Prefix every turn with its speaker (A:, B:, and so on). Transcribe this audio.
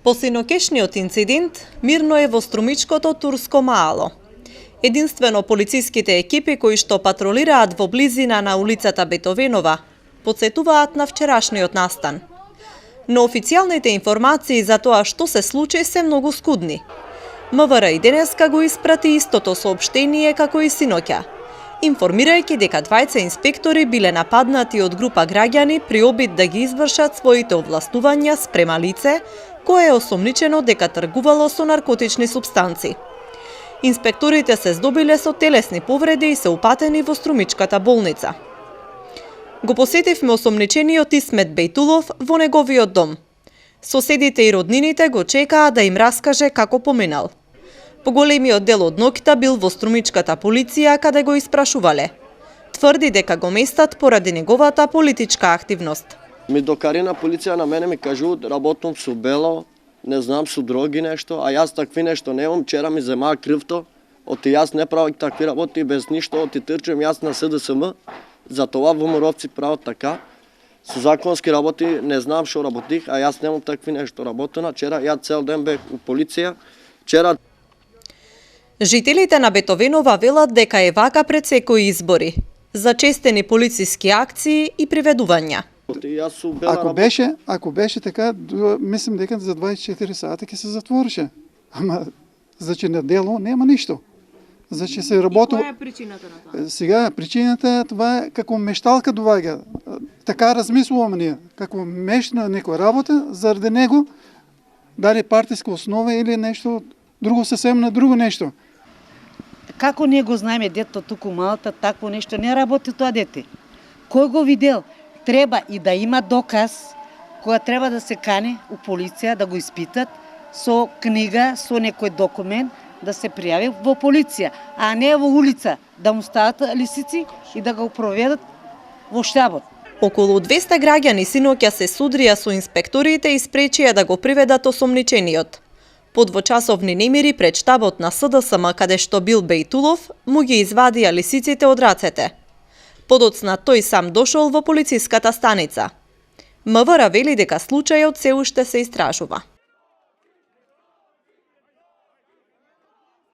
A: По синокешниот инцидент, мирно е во Струмичкото Турско Маало. Единствено полициските екипи кои што патролираат во близина на улицата Бетовенова, потсетуваат на вчерашниот настан. Но официјалните информации за тоа што се случи се многу скудни. МВР и денеска го испрати истото соопштение како и синоќа, информирајќи дека двајца инспектори биле нападнати од група граѓани при обид да ги извршат своите овластувања спрема лице кое е осомничено дека тргувало со наркотични супстанци. Инспекторите се здобиле со телесни повреди и се упатени во Струмичката болница. Го посетивме осомничениот Исмет Бейтулов во неговиот дом. Соседите и роднините го чекаа да им раскаже како поминал. Поголемиот дел од ноќта бил во Струмичката полиција каде го испрашувале. Тврди дека го местат поради неговата политичка активност.
B: Ми докари на полиција на мене ми кажуваат работам со бело, не знам со дроги нешто, а јас такви нешто немам, вчера ми земаа крвто, оти јас не правих такви работи без ништо, оти трчам јас на СДСМ, затоа во Моровци прават така. Со законски работи не знам што работих, а јас немам такви нешто работено. Вчера ја цел ден бев у полиција. Вчера
A: Жителите на Бетовенова велат дека е вака пред секои избори, зачестени полициски акции и приведувања.
C: Ако беше така, мислам дека за 24 сата ќе се затворише. Ама значи на дело нема ништо. Значи се работи.
A: Која е причината на тоа?
C: Сега причината това е како мешталка доаѓа. Така размислуваме ние, како мешна некоја работа заради него, дали партиска основа или нешто друго сесем на друго нешто.
D: Како ние го знаеме дето туку малата, такво нешто не работи тоа дете. Кој го видел? Треба и да има доказ, која треба да се кане у полиција да го испитат со книга, со некој документ, да се пријави во полиција, а не во улица, да му стават лисици и да го проведат во штабот.
A: Околу 200 граѓани синоќа се судрија со инспекторите и спречија да го приведат осомничениот. По двочасовни немири пред штабот на СДСМ, каде што бил Бейтулов, му ги извадија лисиците од рацете. Подоцна тој сам дошол во полициската станица. МВР вели дека случајот се уште се истражува.